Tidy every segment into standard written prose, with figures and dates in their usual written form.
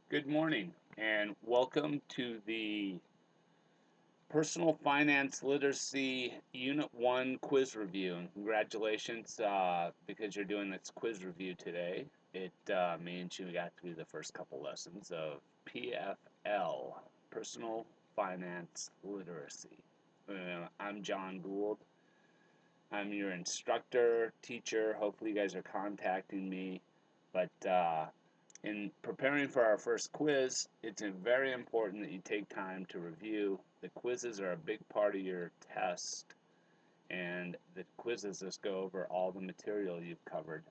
Good morning and welcome to the Personal Finance Literacy Unit 1 quiz review. And congratulations because you're doing this quiz review today. It means you got through the first couple lessons of PFL, Personal Finance Literacy. I'm John Gould. I'm your instructor, teacher. Hopefully you guys are contacting me. But in preparing for our first quiz, it's very important that you take time to review. The quizzes are a big part of your test, and the quizzes just go over all the material you've covered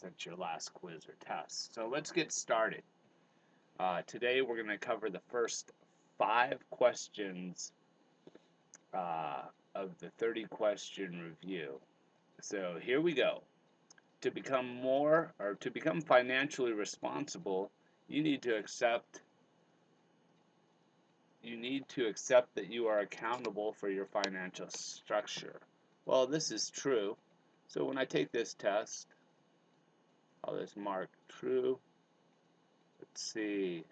since your last quiz or test. So let's get started. Today we're going to cover the first 5 questions of the 30 question review. So here we go. To become financially responsible, you need to accept that you are accountable for your financial structure. Well, this is true. So when I take this test, I'll just mark true. Let's see.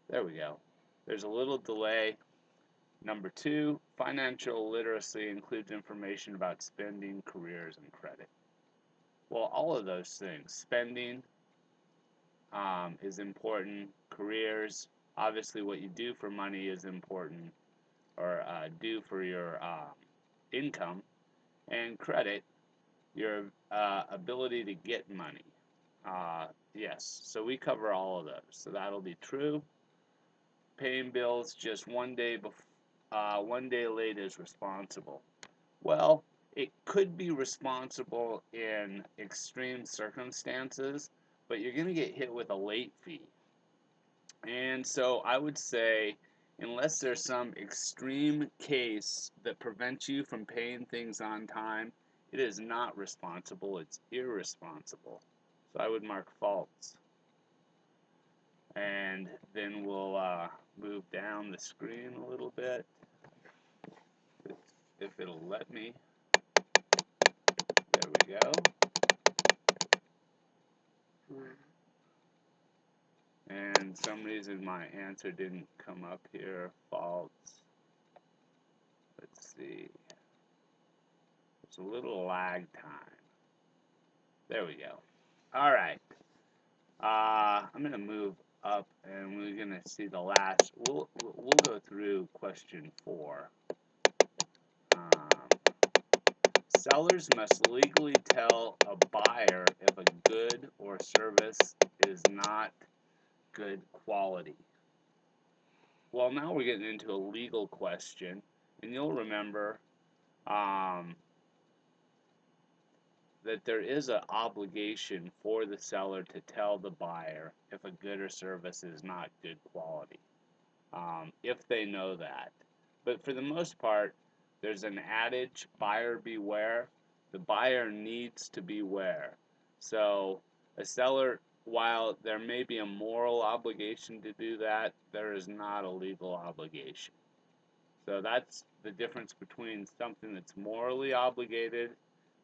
There we go. There's a little delay. Number 2, financial literacy includes information about spending, careers, and credit. Well, all of those things. Spending is important. Careers, obviously what you do for money is important, or do for your income. And credit, your ability to get money. Yes, so we cover all of those. So that'll be true. Paying bills just one day late is responsible. Well, it could be responsible in extreme circumstances, but you're going to get hit with a late fee. And so I would say, unless there's some extreme case that prevents you from paying things on time, it is not responsible, it's irresponsible. So I would mark false. And then we'll move down the screen a little bit, if it'll let me. There we go. And some reason my answer didn't come up here. False. Let's see. It's a little lag time. There we go. All right. I'm gonna move up, and we're gonna see the last. We'll go through question 4. Sellers must legally tell a buyer if a good or service is not good quality. Well, now we're getting into a legal question, and you'll remember that there is an obligation for the seller to tell the buyer if a good or service is not good quality, if they know that. But for the most part, there's an adage, buyer beware. The buyer needs to beware. So a seller, while there may be a moral obligation to do that, there is not a legal obligation. So that's the difference between something that's morally obligated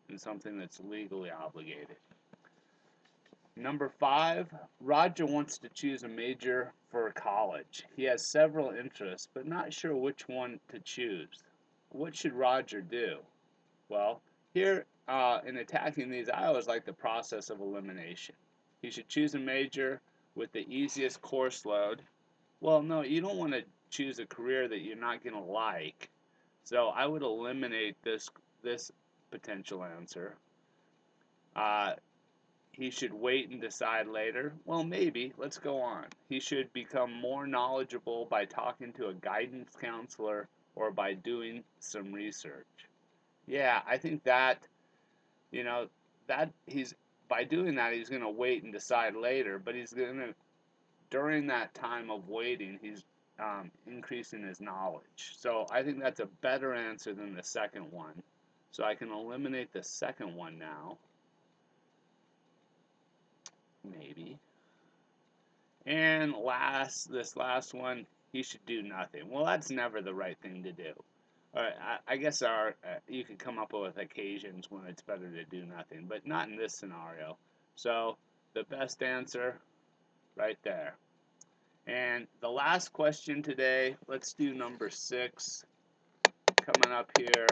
and something that's legally obligated. Number 5, Roger wants to choose a major for college. He has several interests, but not sure which one to choose. What should Roger do? Well, here in attacking these, I always like the process of elimination. He should choose a major with the easiest course load. Well, no, you don't want to choose a career that you're not going to like. So I would eliminate this potential answer. He should wait and decide later. Well, maybe. Let's go on. He should become more knowledgeable by talking to a guidance counselor or by doing some research. Yeah, I think that, by doing that, he's going to wait and decide later, but he's going to, during that time of waiting, he's increasing his knowledge. So I think that's a better answer than the second one. So I can eliminate the second one now. Maybe. And this last one, he should do nothing. Well, that's never the right thing to do. I guess you could come up with occasions when it's better to do nothing, but not in this scenario. So the best answer right there. And the last question today, let's do number 6. Coming up here,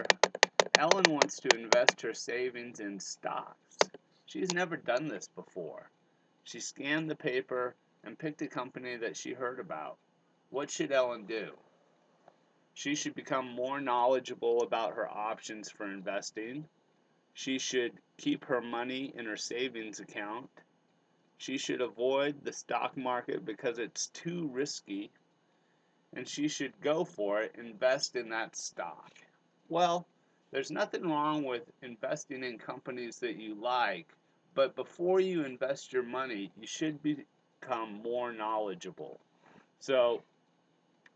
Ellen wants to invest her savings in stocks. She's never done this before. She scanned the paper and picked a company that she heard about. What should Ellen do? She should become more knowledgeable about her options for investing. She should keep her money in her savings account. She should avoid the stock market because it's too risky. And she should go for it, invest in that stock. Well, there's nothing wrong with investing in companies that you like, but before you invest your money, you should become more knowledgeable. So,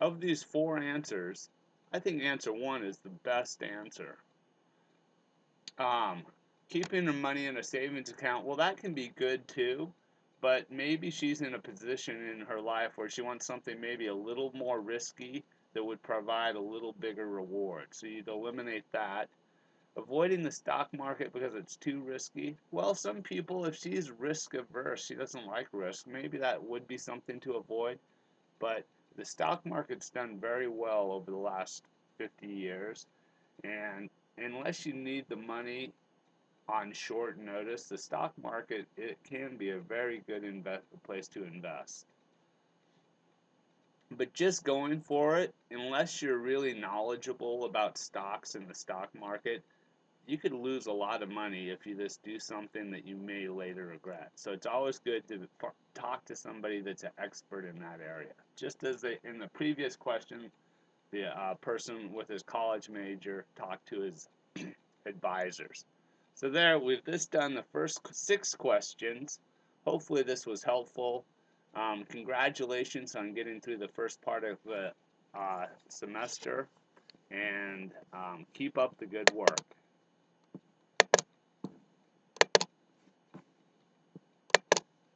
of these 4 answers, I think answer 1 is the best answer. Um, Keeping her money in a savings account, well, that can be good too, but maybe she's in a position in her life where she wants something maybe a little more risky that would provide a little bigger reward. So you'd eliminate that. Avoiding the stock market because it's too risky. Well, some people, if she's risk averse, she doesn't like risk, maybe that would be something to avoid. But the stock market's done very well over the last 50 years. And unless you need the money on short notice, the stock market, it can be a very good place to invest. But just going for it, unless you're really knowledgeable about stocks and the stock market, you could lose a lot of money if you just do something that you may later regret. So it's always good to talk to somebody that's an expert in that area. Just as in the previous question, the person with his college major talked to his advisors. So there, we've just done the first 6 questions. Hopefully this was helpful. Congratulations on getting through the first part of the semester, and keep up the good work.